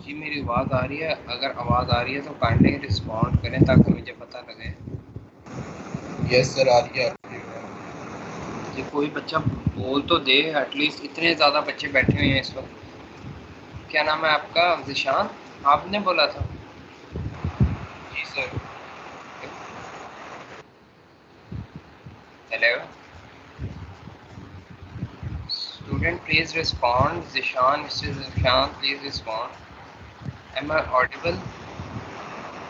जी मेरी आवाज़ आ रही है? अगर आवाज़ आ रही है तो काइंडली रिस्पॉन्ड करें ताकि मुझे पता लगे। यस सर, आ रही है। जी कोई बच्चा बोल तो दे एटलीस्ट, इतने ज़्यादा बच्चे बैठे हुए हैं इस वक्त। क्या नाम है आपका? ज़िशान आपने बोला था? जी sir. Hello student, please respond. Zishan, mister Zishan please respond. Am I audible?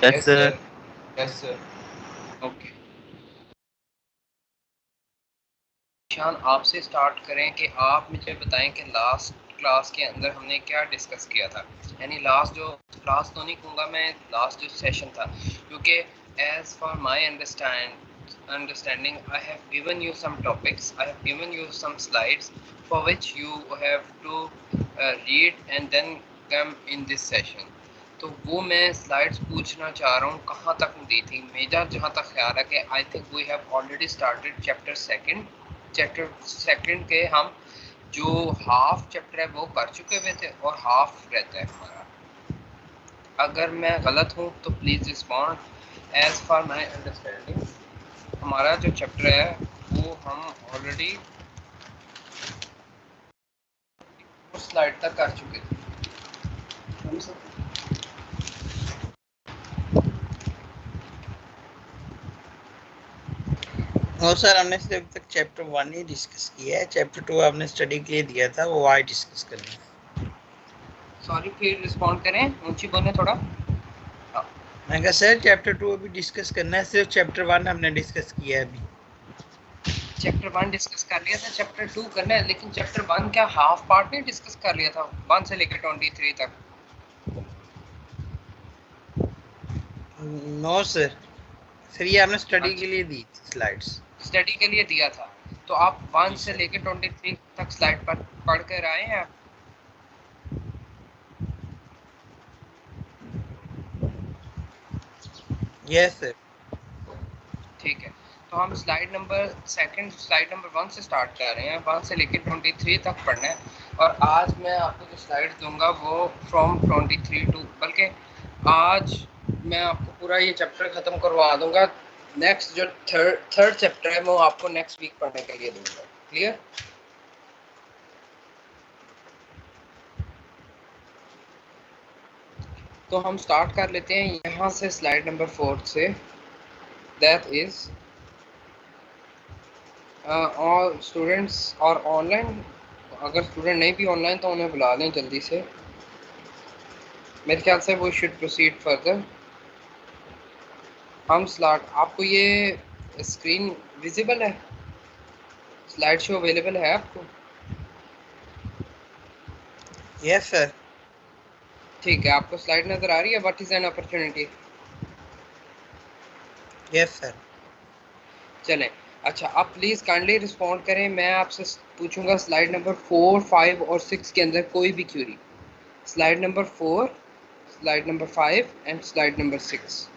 Yes sir. Yes sir. Okay, Ishan आपसे स्टार्ट करें कि आप मुझे बताएं कि लास्ट क्लास के अंदर हमने क्या डिस्कस किया था। यानी लास्ट जो क्लास तो नहीं कहूँगा मैं, लास्ट जो सेशन था, क्योंकि as for my understanding I have given you some topics, I have given you some slides for which you have to read and then come in this session। तो वो मैं स्लाइड्स पूछना चाह रहा हूँ कहाँ तक दी थी। मेरा जहाँ तक ख्याल है कि I think we have already started chapter second के हम जो हाफ चैप्टर है वो कर चुके हुए थे और हाफ रहता है हमारा। अगर मैं गलत हूँ तो please respond. As for my understanding हमारा जो चैप्टर है वो हम ऑलरेडी उस स्लाइड तक कर चुके थे। और सर हमने सिर्फ तक चैप्टर 1 ही डिस्कस किया है, चैप्टर 2 आपने स्टडी के लिए दिया था, वो आज डिस्कस करना है। सॉरी, फिर रिस्पॉन्ड करें, ऊंची बोले थोड़ा। मैं कहा सर चैप्टर 2 अभी डिस्कस करना है, सिर्फ चैप्टर 1 हमने डिस्कस किया है अभी। चैप्टर 1 डिस्कस कर लिया था, चैप्टर 2 करना है, लेकिन चैप्टर 1 क्या हाफ पार्ट नहीं डिस्कस कर लिया था 1 से लेकर 23 तक? नो सर, फिर ये आपने स्टडी के अच्छा, लिए दी थी स्लाइड्स। स्टडी के लिए दिया था, तो आप 1 से लेकर 23 तक स्लाइड पर पढ़ कर आए हैं? Yes sir. ठीक है, तो हम स्लाइड नंबर 1 से स्टार्ट कर रहे हैं, 1 से लेकर 23 तक पढ़ना है। और आज मैं आपको जो स्लाइड दूंगा वो फ्रॉम 23 टू, बल्कि आज मैं आपको पूरा ये चैप्टर ख़त्म करवा दूंगा। नेक्स्ट जो थर्ड चैप्टर है वो आपको नेक्स्ट वीक पढ़ने के लिए दूंगा। क्लियर? तो हम स्टार्ट कर लेते हैं यहाँ से स्लाइड नंबर 4 से। दैट इज़ और स्टूडेंट्स और ऑनलाइन, अगर स्टूडेंट नहीं भी ऑनलाइन तो उन्हें बुला लें जल्दी से। मेरे ख्याल से वो शुड प्रोसीड फर्दर। हम स्लाइड, आपको ये स्क्रीन विजिबल है? स्लाइड शो अवेलेबल है आपको? Yes sir. ठीक है, आपको स्लाइड नज़र आ रही है? What is an opportunity? Yes sir. चलें, अच्छा आप प्लीज़ काइंडली रिस्पॉन्ड करें। मैं आपसे पूछूंगा स्लाइड नंबर 4, 5 और 6 के अंदर कोई भी query. Slide number 4, slide number 5 and slide number 6।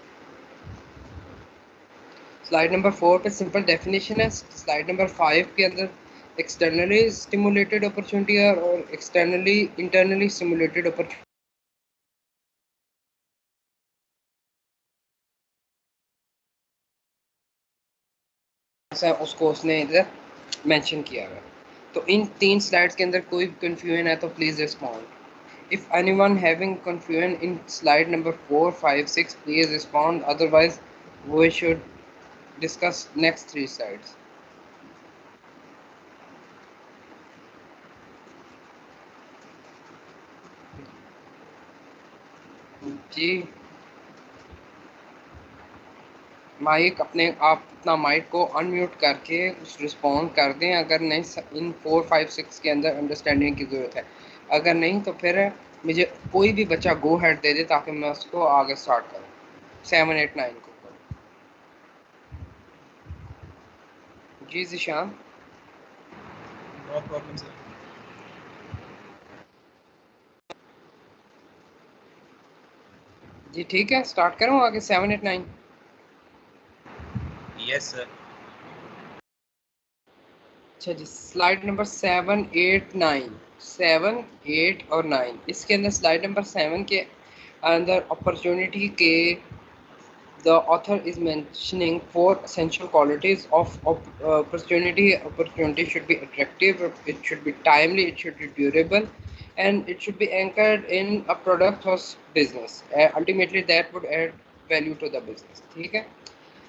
Slide number 4 पे सिंपल डेफिनेशन है, स्लाइड नंबर 5 के अंदर एक्सटर्नली स्टिमुलेटेड अपॉर्चुनिटी है और एक्सटर्नली इंटरनली स्टिमुलेटेड अपॉर्चुनिटी है, उसको उसने इधर मेंशन किया है। तो इन 3 स्लाइड्स के अंदर कोई कंफ्यूजन है तो please respond. If anyone having confusion in slide number 4, 5, 6 please respond, otherwise we should discuss next 3 slides. जी माइक अपने, आप अपना माइक को अनम्यूट करके रिस्पॉन्ड कर दें अगर नहीं इन 4, 5, 6 के अंदर अंडरस्टैंडिंग की ज़रूरत है। अगर नहीं तो फिर मुझे कोई भी बच्चा गो हेड दे दे ताकि मैं उसको आगे स्टार्ट करूँ 7, 8, 9 को। जी ज़िशान। No problem sir. जी ठीक है, स्टार्ट करूँ आगे 7, 8, 9? Yes sir. अच्छा जी, स्लाइड नंबर 7, 8, 9 7, 8 और 9, इसके अंदर स्लाइड नंबर 7 के अंदर अपॉर्चुनिटी के the author is mentioning 4 essential qualities of opportunity. Opportunity should be attractive, it should be timely, it should be durable, and it should be anchored in a product or business. Ultimately that would add value to the business. ठीक है,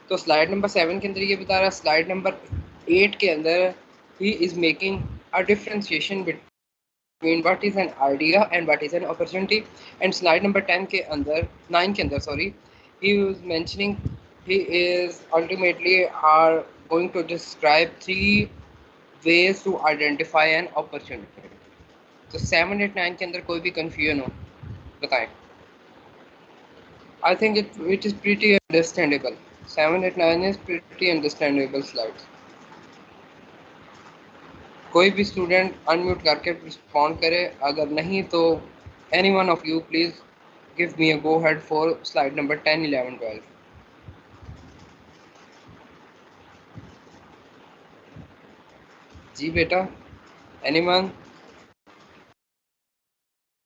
तो slide number 7 के अंदर ये बता रहा है, slide number 8 के अंदर he is making a differentiation between what is an idea and what is an opportunity, and slide number 10 के अंदर 9 के अंदर sorry, he was mentioning he is ultimately are going to describe 3 ways to identify an opportunity. तो 7, 8, 9 के अंदर कोई भी confusion हो बताएं. I think it is pretty understandable. 7, 8, 9 is pretty understandable slides. कोई भी स्टूडेंट अनम्यूट करके रिस्पॉन्ड करे, अगर नहीं तो any one of you please give me a go head for slide number 10, 11, 12. जी बेटा, anyone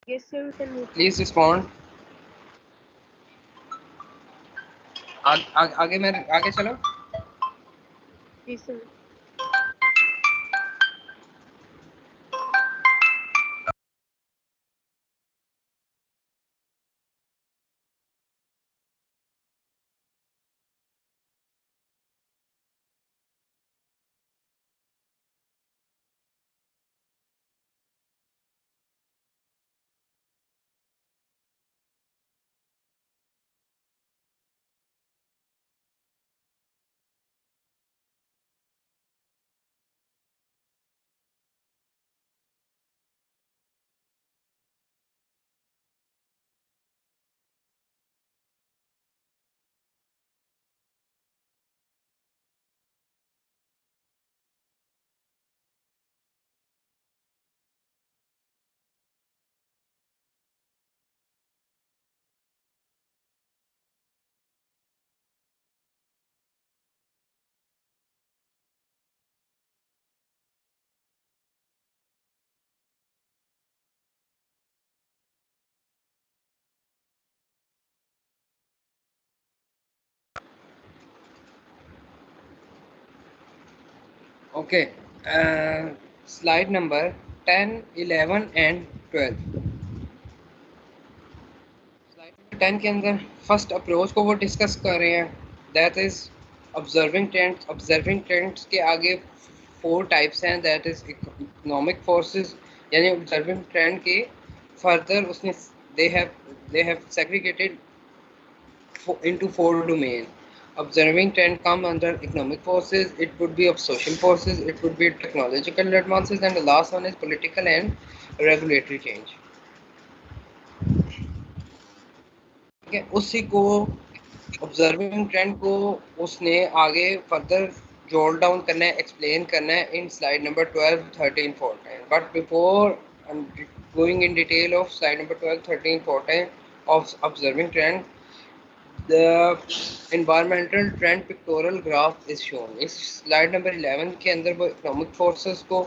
Yes, sir, we can move. Please respond. आगे मैं आगे चलो. Yes, sir. Okay, slide number 10, 11 and 12. Slide number 10 के अंदर फर्स्ट अप्रोच को वो discuss कर रहे हैं, that is observing trends. Observing trends के आगे 4 टाइप्स हैं, दैट इज इकोनॉमिक फोर्सेस, यानी ऑब्जर्विंग ट्रेंड के फर्दर उसने they have segregated into 4 domains. Observing trend come under economic forces, it would be of social forces, it would be technological advances, and the last one is political and regulatory change. ठीक है, उसी को observing trend को उसने आगे further जोल down करना है, एक्सप्लेन करना है इन slide number 12, 13, 14. But before going in detail of slide number 12, 13, 14 of observing trend, the environmental trend pictorial graph is shown. इस स्लाइड नंबर 11 के अंदर वो इकोनॉमिक फोर्सेस को,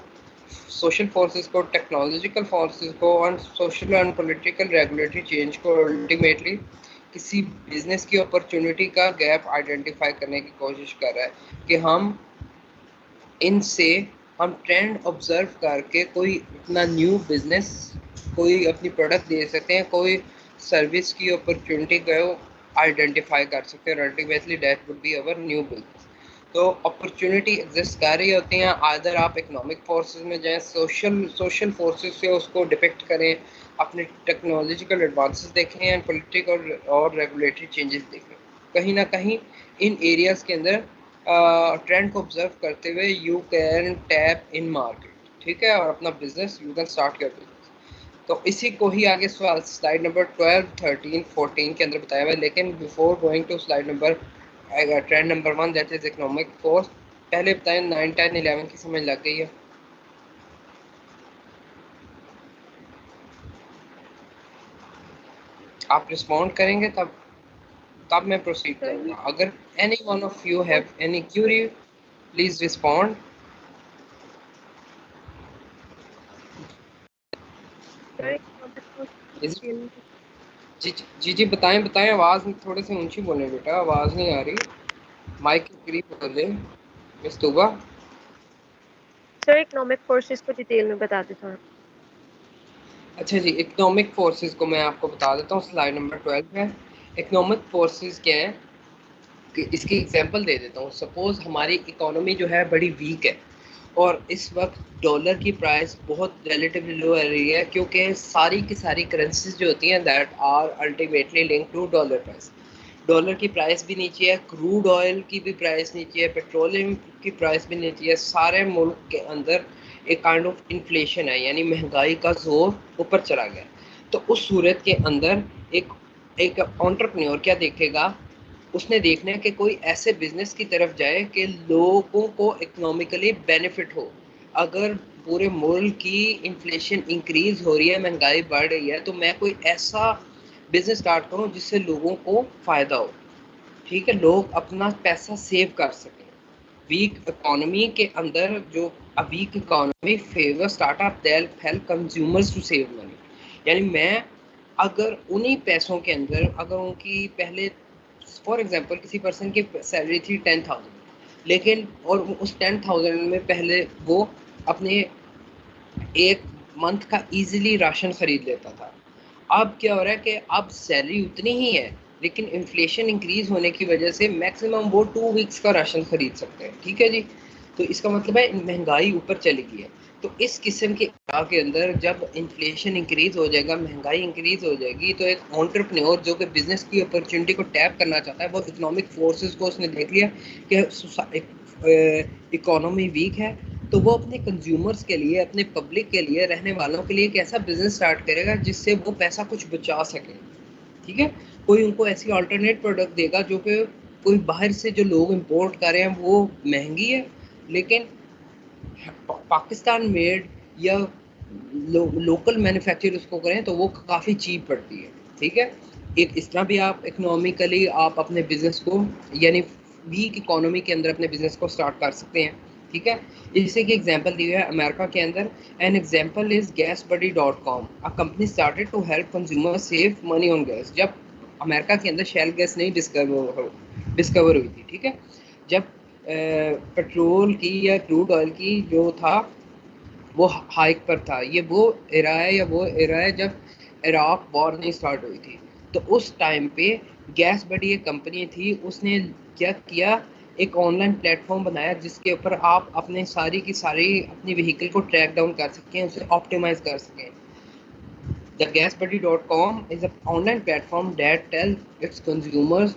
सोशल फोर्सेस को, टेक्नोलॉजिकल फोर्सेस को और social and political regulatory change को ultimately किसी बिजनेस की अपॉर्चुनिटी का गैप आइडेंटिफाई करने की कोशिश कर रहा है कि हम इनसे हम ट्रेंड ऑब्जर्व करके कोई अपना न्यू बिजनेस, कोई अपनी प्रोडक्ट दे सकते हैं, कोई सर्विस की अपॉर्चुनिटी को आइडेंटिफाई कर सकते हैं, ultimately that would be our new business. तो अपॉर्चुनिटी एग्जिस्ट कर रही होती हैं, आदर आप इकोनॉमिक फोर्सेस में जाएं, सोशल फोर्सेस से उसको डिपेक्ट करें, अपने टेक्नोलॉजिकल एडवांसेस देखें एंड पॉलिटिकल और रेगुलेटरी चेंजेस देखें. कहीं ना कहीं इन एरियाज के अंदर ट्रेंड को ऑब्जर्व करते हुए you can tap in market. ठीक है, और अपना business you can start your business. तो इसी को ही आगे स्लाइड नंबर 12, 13, 14 के अंदर बताया हुआ है. लेकिन before going to slide number trend number 1 that is economic force, पहले बताएं 9, 10, 11 की समझ लग गई है? आप रिस्पॉन्ड करेंगे तब मैं प्रोसीड करूंगा. अगर any one of you have any Curie please respond. Sir economic forces को इस डिटेल में जी बताएं बताएं, आवाज़ थोड़े से ऊंची बोलें बेटा, आवाज़ नहीं आ रही, माइक के करीब बोले miss Tuba. Sir economic forces को डिटेल में बता दें थोड़ा। अच्छा जी, इकोनॉमिक फोर्सेस को मैं आपको बता देता हूँ, स्लाइड नंबर 12 है। इकोनॉमिक फोर्सेस क्या हैं कि इसकी एग्जांपल दे देता हूँ। सपोज हमारी इकोनॉमी जो है बड़ी वीक है और इस वक्त डॉलर की प्राइस बहुत रिलेटिवली लो आ रही है, क्योंकि सारी की सारी करेंसीज जो होती हैं that are ultimately link to dollar price. Dollar की प्राइस भी नीचे है, क्रूड ऑयल की भी प्राइस नीचे है, पेट्रोलियम की प्राइस भी नीचे है। सारे मुल्क के अंदर एक काइंड ऑफ इन्फ्लेशन है, यानी महंगाई का जोर ऊपर चला गया। तो उस सूरत के अंदर एक एक एंटरप्रेन्योर क्या देखेगा, उसने देखना है कि कोई ऐसे बिजनेस की तरफ जाए कि लोगों को इकोनॉमिकली बेनिफिट हो। अगर पूरे मुल्क की इन्फ्लेशन इंक्रीज हो रही है, महंगाई बढ़ रही है, तो मैं कोई ऐसा बिजनेस स्टार्ट करूं जिससे लोगों को फ़ायदा हो। ठीक है, लोग अपना पैसा सेव कर सकें। वीक इकोनॉमी के अंदर जो a weak economy favour startup that help consumers to save money. यानी मैं अगर उन्हीं पैसों के अंदर, अगर उनकी पहले फॉर एग्जांपल किसी पर्सन की सैलरी थी 10,000, लेकिन और उस 10,000 में पहले वो अपने एक मंथ का इजीली राशन खरीद लेता था। अब क्या हो रहा है कि अब सैलरी उतनी ही है, लेकिन इन्फ्लेशन इंक्रीज होने की वजह से मैक्सिमम वो 2 वीक्स का राशन खरीद सकते हैं। ठीक है जी, तो इसका मतलब है महंगाई ऊपर चली गई है। तो इस किस्म के के अंदर जब इन्फ्लेशन इंक्रीज हो जाएगा, महंगाई इंक्रीज हो जाएगी, तो एक एंटरप्रेन्योर जो कि बिजनेस की अपॉर्चुनिटी को टैप करना चाहता है, वो इकोनॉमिक फोर्सेस को उसने देख लिया कि इकोनॉमी वीक है, तो वो अपने कंज्यूमर्स के लिए, अपने पब्लिक के लिए, रहने वालों के लिए एक ऐसा बिजनेस स्टार्ट करेगा जिससे वो पैसा कुछ बचा सके। ठीक है, कोई उनको ऐसी अल्टरनेट प्रोडक्ट देगा जो कि कोई बाहर से जो लोग इंपोर्ट कर रहे हैं वो महंगी है, लेकिन पाकिस्तान मेड या लोकल मैन्युफैक्चर उसको करें तो वो काफ़ी चीप पड़ती है। ठीक है, एक इस तरह भी आप इकोनॉमिकली आप अपने बिजनेस को, यानी वीक इकोनॉमी के अंदर अपने बिजनेस को स्टार्ट कर सकते हैं। ठीक है, इसी की एग्जांपल दी हुई है अमेरिका के अंदर। An example is gasbuddy.com, a company started to help consumer save money on gas. जब अमेरिका के अंदर शेल गैस नहीं डिस्कवर हुई थी, ठीक है, जब पेट्रोल की या क्रूड ऑयल की जो था वो हाइक पर था। ये वो एरा है, या वो एरा है जब इराक वॉर नहीं स्टार्ट हुई थी। तो उस टाइम पे गैस बडी एक कंपनी थी, उसने क्या किया, एक ऑनलाइन प्लेटफॉर्म बनाया जिसके ऊपर आप अपने सारी की सारी अपनी व्हीकल को ट्रैक डाउन कर सकें, उसे ऑप्टिमाइज कर सकें। The gasbuddy.com is an online platform that tells its consumers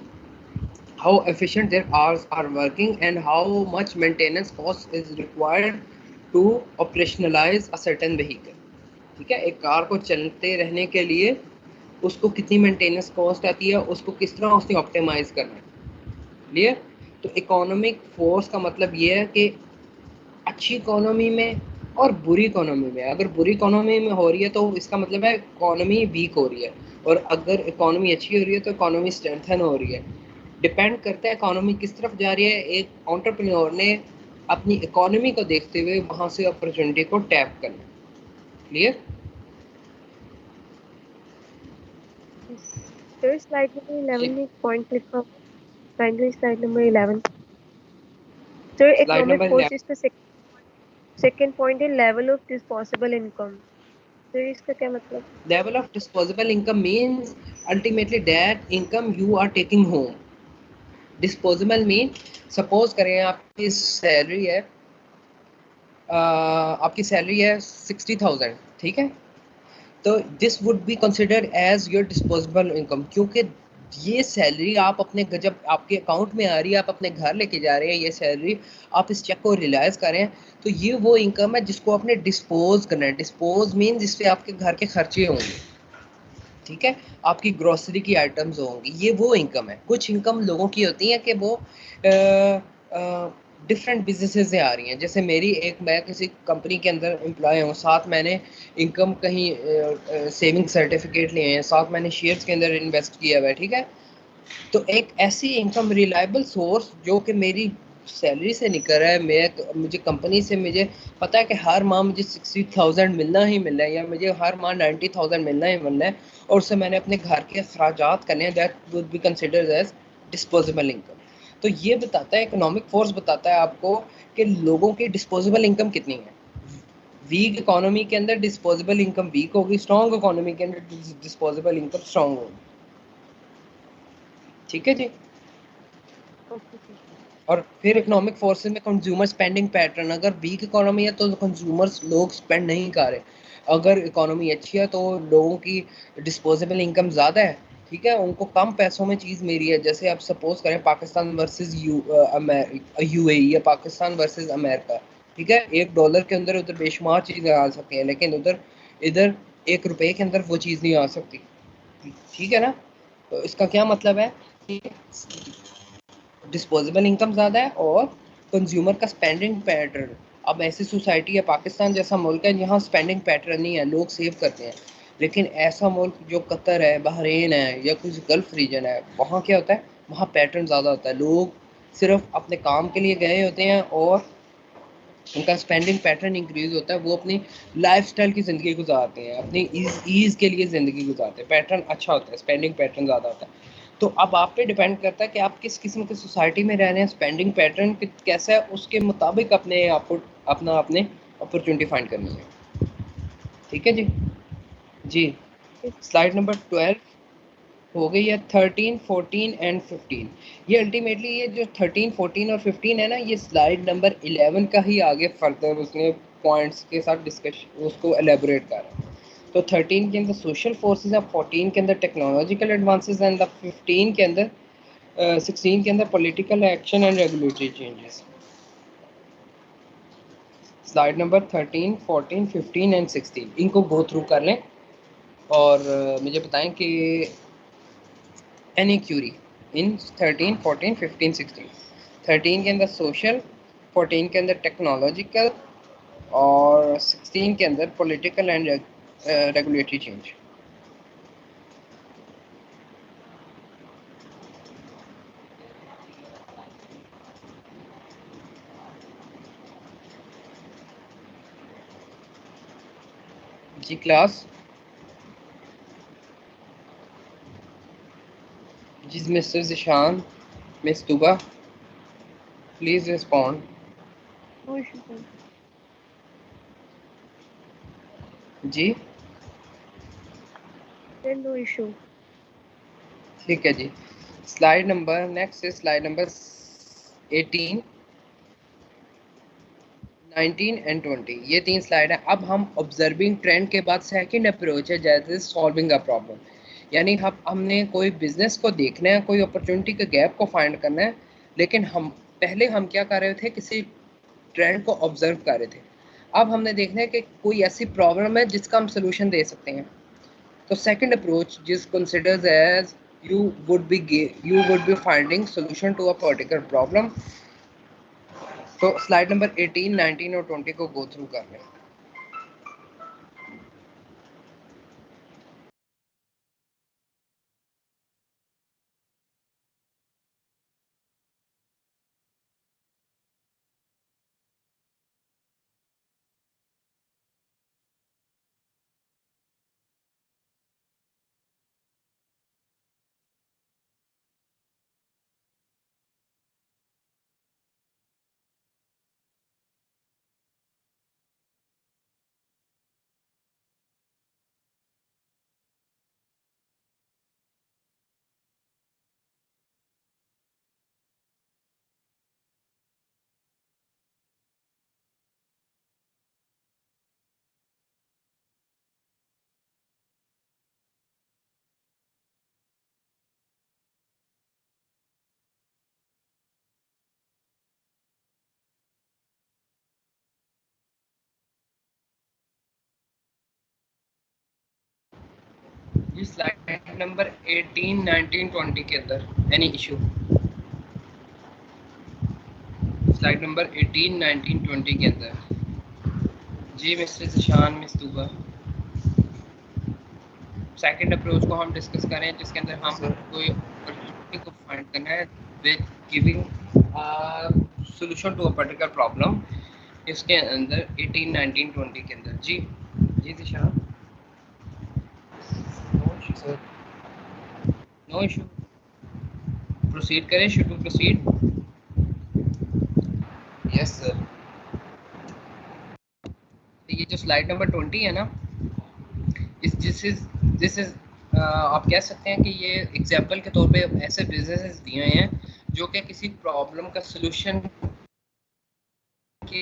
how efficient their hours are working and how much maintenance cost is required to operationalize a certain vehicle। ठीक है, एक car को चलते रहने के लिए उसको कितनी मेंटेनेंस कॉस्ट आती है, उसको किस तरह उसने ऑप्टिमाइज करना है। क्लियर? तो इकोनॉमिक फोर्स का मतलब ये है कि अच्छी इकोनॉमी में और बुरी इकोनॉमी में, अगर बुरी इकोनॉमी में हो रही है तो इसका मतलब है इकोनॉमी वीक हो रही है, और अगर इकोनॉमी अच्छी हो रही है तो इकोनॉमी स्ट्रेंथन हो रही है। डिपेंड करता है इकोनॉमी किस तरफ जा रही है। एक एंटरप्रेन्योर ने अपनी इकोनॉमी को देखते हुए वहाँ से अपॉर्चुनिटी को टैप करना। क्लियर? सर स्लाइड नंबर 11 में एक पॉइंट लिखा हुआ है, kindly slide number 11। Sir slide economic number 11। Forces पे सेकंड पॉइंट है level of disposable income. Sir इसका क्या मतलब? Level of disposable income means ultimately that income you are taking home. Disposable mean, suppose करें आपकी सैलरी है आपकी salary है 60,000, ठीक है, तो this would be considered as your disposable income, क्योंकि ये सैलरी आप अपने जब आपके अकाउंट में आ रही है, आप अपने घर लेके जा रहे हैं, ये सैलरी आप इस चेक को रियलाइज करें, तो ये वो इनकम है जिसको आपने डिस्पोज करना है। डिस्पोज मीन जिससे आपके घर के खर्चे होंगे, ठीक है, आपकी ग्रोसरी की आइटम्स होंगी, ये वो इनकम है। कुछ इनकम लोगों की होती है कि वो डिफरेंट बिजनेसेस से आ रही हैं। जैसे मेरी मैं किसी कंपनी के अंदर एम्प्लॉय हूँ, साथ मैंने इनकम कहीं सेविंग सर्टिफिकेट लिए हैं, साथ मैंने शेयर्स के अंदर इन्वेस्ट किया हुआ है। ठीक है, तो एक ऐसी इनकम रिलायबल सोर्स जो कि मेरी सैलरी से नहीं कर रहा है, मुझे कंपनी से मुझे पता है कि हर माह मुझे 60,000 मिलना ही मिलना है, या मुझे हर माह 90,000 मिलना ही मिलना है, और उससे मैंने अपने घर के अखराजात करने हैं, that would be considered as disposable income. तो ये बताता है, इकोनॉमिक फोर्स बताता है आपको कि लोगों की डिस्पोजेबल इनकम कितनी है। वीक इकोनॉमी के अंदर डिस्पोजेबल इनकम वीक होगी, स्ट्रॉन्ग इकोनॉमी के अंदर डिस्पोजेबल इनकम स्ट्रॉन्ग होगी। ठीक है जी। Okay sir. और फिर इकोनॉमिक फोर्सेस में कंज्यूमर स्पेंडिंग पैटर्न, अगर वीक इकोनॉमी है तो कंज्यूमर्स लोग स्पेंड नहीं कर रहे, अगर इकोनॉमी अच्छी है तो लोगों की डिस्पोजेबल इनकम ज़्यादा है, ठीक है, उनको कम पैसों में चीज़ मिल रही है। जैसे आप सपोज करें पाकिस्तान वर्सेस यूएई या पाकिस्तान वर्सेस अमेरिका, ठीक है, $1 के अंदर उधर बेशुमार चीज़ें आ सकती हैं, लेकिन इधर ₹1 के अंदर वो चीज़ नहीं आ सकती। ठीक है ना। तो इसका क्या मतलब है कि डिस्पोजेबल इनकम ज़्यादा है और कंज्यूमर का स्पेंडिंग पैटर्न। अब ऐसी सोसाइटी है, पाकिस्तान जैसा मुल्क है जहाँ स्पेंडिंग पैटर्न नहीं है, लोग सेव करते हैं, लेकिन ऐसा मुल्क जो कतर है, बहरीन है या कुछ गल्फ रीजन है, वहाँ क्या होता है, वहाँ पैटर्न ज़्यादा होता है, लोग सिर्फ अपने काम के लिए गए होते हैं और उनका स्पेंडिंग पैटर्न इंक्रीज होता है, वो अपनी लाइफस्टाइल की ज़िंदगी गुजारते हैं, अपनी ईज़ के लिए ज़िंदगी गुजारते हैं, पैटर्न अच्छा होता है, स्पेंडिंग पैटर्न ज़्यादा होता है। तो अब आप पे डिपेंड करता है कि आप किस किस्म की सोसाइटी में रह रहे हैं, स्पेंडिंग पैटर्न कैसा है, उसके मुताबिक आपको अपने अपॉर्चुनिटी फाइंड करनी है। ठीक है जी। जी, स्लाइड नंबर 12 हो गई है। 13, 14 एंड 15, ये अल्टीमेटली ये जो 13, 14 और 15 है ना, ये स्लाइड नंबर 11 का ही आगे फर्दर उसने पॉइंट्स के साथ डिस्कशन उसको एलेबोरेट कर रहा है। तो 13 के अंदर सोशल फोर्सेस है, 14 के अंदर टेक्नोलॉजिकल एडवांसेस एंड 15 के अंदर 16 के अंदर political action and regulatory changes. Slide number 13, 14, 15 and 16 इनको गो थ्रू कर लें और मुझे बताएं कि एनी क्यूरी इन 13, 14, 15, 16। 13 के अंदर सोशल, 14 के अंदर टेक्नोलॉजिकल और 16 के अंदर पॉलिटिकल एंड रेगुलेटरी चेंज। जी क्लास, जी mister Zeeshan, miss Tuba, please respond. No issue sir. जी सर नो इशू। ठीक है जी। स्लाइड नंबर नेक्स्ट है स्लाइड नंबर 18, 19 एंड 20, ये 3 स्लाइड है। अब हम ऑब्जर्विंग ट्रेंड के बाद सेकंड अप्रोच है जैसे सॉल्विंग अ प्रॉब्लम, यानी हमने कोई बिजनेस को देखना है, कोई अपॉर्चुनिटी के गैप को फाइंड करना है, लेकिन हम क्या कर रहे थे, किसी ट्रेंड को ऑब्जर्व कर रहे थे। अब हमने देखना है कि कोई ऐसी प्रॉब्लम है जिसका हम सोल्यूशन दे सकते हैं। तो सेकंड अप्रोच जिस considers as you would be finding solution to a particular problem। तो स्लाइड नंबर 18, 19 और 20 को गो थ्रू कर लें। जी स्लाइड नंबर 18, 19, 20 के अंदर एनी इशू। स्लाइड नंबर 18, 19, 20 के अंदर जी mister Zeeshan, miss तुबा, second approach को हम डिस्कस करें जिसके अंदर हम कोई अपॉर्चुनिटी को फाइंड करना है with giving solution to a particular problem, इसके अंदर 18, 19, 20 के अंदर। जी जी Disha, sir no issue, proceed करें। Should to proceed? Yes sir. तो ये जो स्लाइड नंबर 20 है ना, दिस इज आप कह सकते हैं कि ये एग्जाम्पल के तौर पे ऐसे बिजनेसेस दिए हुए हैं जो कि किसी प्रॉब्लम का सोल्यूशन के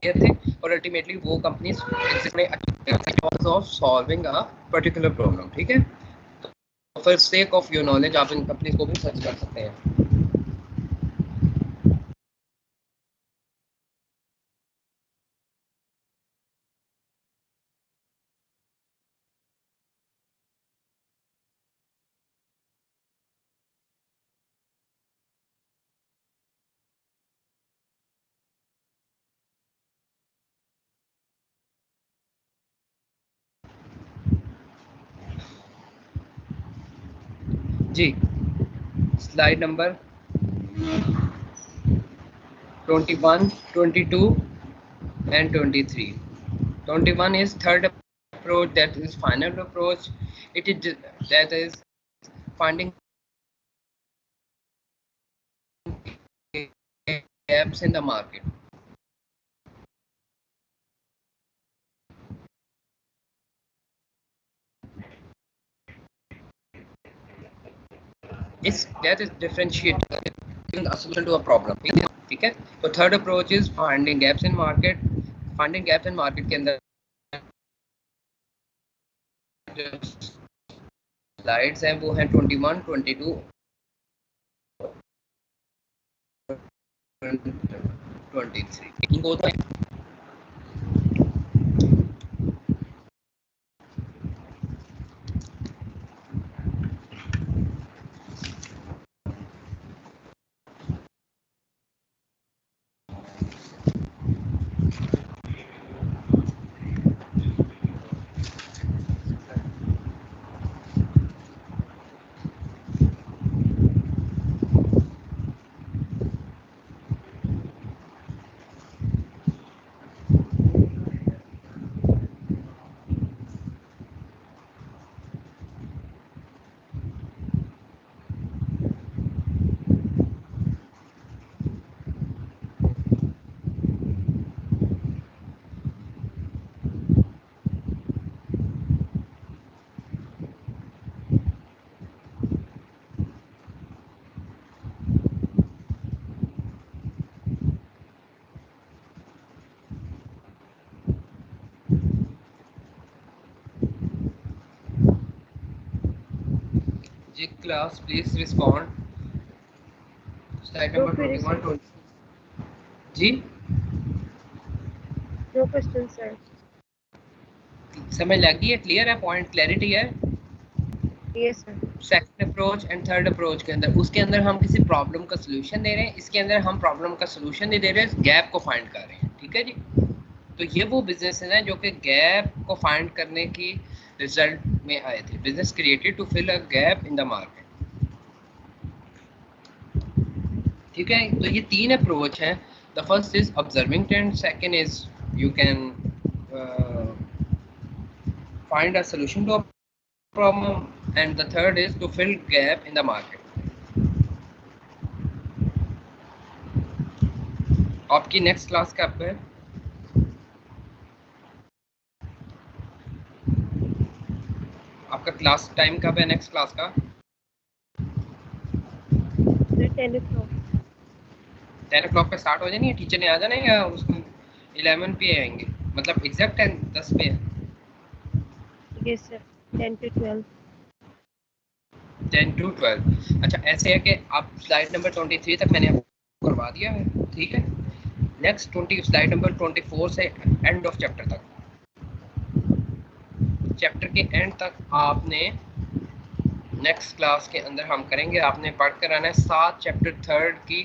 लिए थे, और अल्टीमेटली वो companies of solving a particular problem. ठीक है, तो for sake of your knowledge आप इन कंपनीज को भी सर्च कर सकते हैं। जी, slide number 21, 22 and 23. 21 is third approach, that is final approach. It is that is finding gaps in the market. Is that is differentiate a solution to a problem. ठीक है, तो third approach is finding gaps in market. Finding gaps in market के अंदर slides हैं वो हैं 21, 22, 23। इनको तो जी class please respond. Slide number 21, 20। जी नो क्वेश्चन सर। समझ लगी है? क्लियर है? पॉइंट क्लैरिटी है? Yes sir. Second approach and third approach के अंदर, उसके अंदर हम किसी प्रॉब्लम का सोल्यूशन दे रहे हैं, इसके अंदर हम प्रॉब्लम का सोल्यूशन नहीं दे रहे हैं, गैप को फाइंड कर रहे हैं। ठीक है जी, तो ये वो बिजनेस हैं जो कि गैप को फाइंड करने की रिजल्ट में आए थे। Business created to fill a gap in the market. ठीक है, तो ये तीन अप्रोच हैं। The first is observing trend, second is you can find a solution to a problem, and the third is to fill gap in the market. आपकी next class कब है? आपका क्लास टाइम कब है नेक्स्ट क्लास का? 10 o'clock। 10 o'clock पे start हो जानी है, टीचर ने आ जाना है या उसको 11 पे आएंगे, मतलब एग्जैक्ट 10 पे है? Yes sir, 10 to 12। 10 to 12। अच्छा, ऐसे है कि आप स्लाइड नंबर 23 तक मैंने आपको करवा दिया है। ठीक है, नेक्स्ट 20 स्लाइड नंबर 24 से एंड ऑफ चैप्टर तक, चैप्टर के एंड तक आपने नेक्स्ट क्लास के अंदर हम करेंगे, आपने पढ़ कर आना है 7 चैप्टर थर्ड की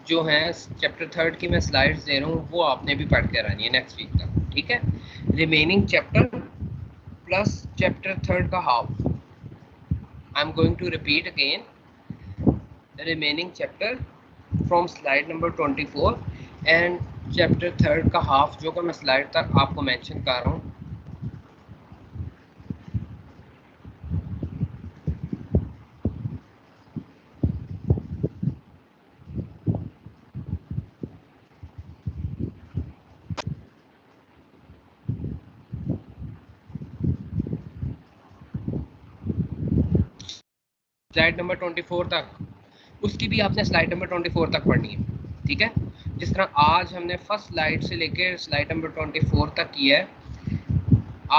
जो है चैप्टर 3 की मैं स्लाइड्स दे रहा हूँ वो आपने भी पढ़ कर आनी है नेक्स्ट वीक तक, ठीक है। रिमेनिंग चैप्टर प्लस चैप्टर 3 का half, I am going to repeat again remaining chapter from slide number 24 and chapter 3 का हाफ जो कि मैं स्लाइड तक आपको मेंशन कर रहा हूँ। स्लाइड नंबर 24 तक, उसकी भी आपने स्लाइड नंबर 24 तक पढ़नी है, ठीक है। जिस तरह आज हमने फर्स्ट स्लाइड से लेकर स्लाइड नंबर 24 तक किया है,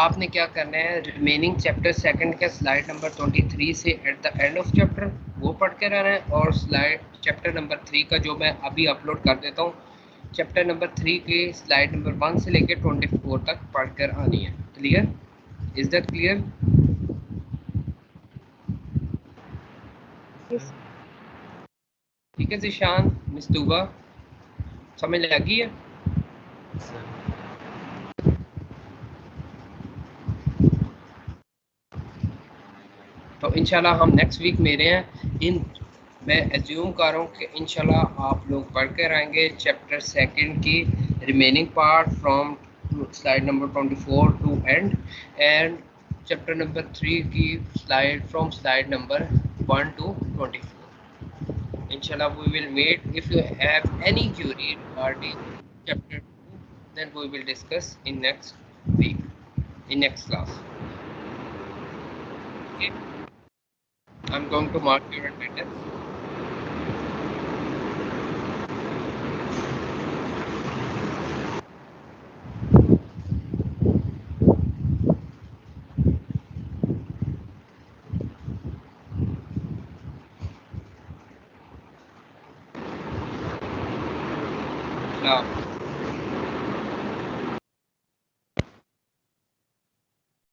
आपने क्या करना है, रिमेनिंग चैप्टर सेकंड के स्लाइड नंबर 23 से at the end of chapter वो पढ़ के रहना है, और स्लाइड चैप्टर नंबर 3 का जो मैं अभी अपलोड कर देता हूँ, चैप्टर नंबर 3 के स्लाइड नंबर 1 से लेकर 24 तक पढ़ कर आनी है। Clear? Is that clear? Yes. ठीक है जिशान, मिस तूबा, समझ लगी है? तो इंशाल्लाह हम नेक्स्ट वीक मेरे हैं इन, मैं एज्यूम कर रहा हूँ कि इंशाल्लाह आप लोग पढ़ कर आएंगे चैप्टर सेकंड की remaining part from slide number 24 to end, and chapter number 3 की slide from slide number 1 to 24. Inshallah we will meet. If you have any query regarding chapter 2, then we will discuss in next week, in next class. Okay, I'm going to mark your attendance. Now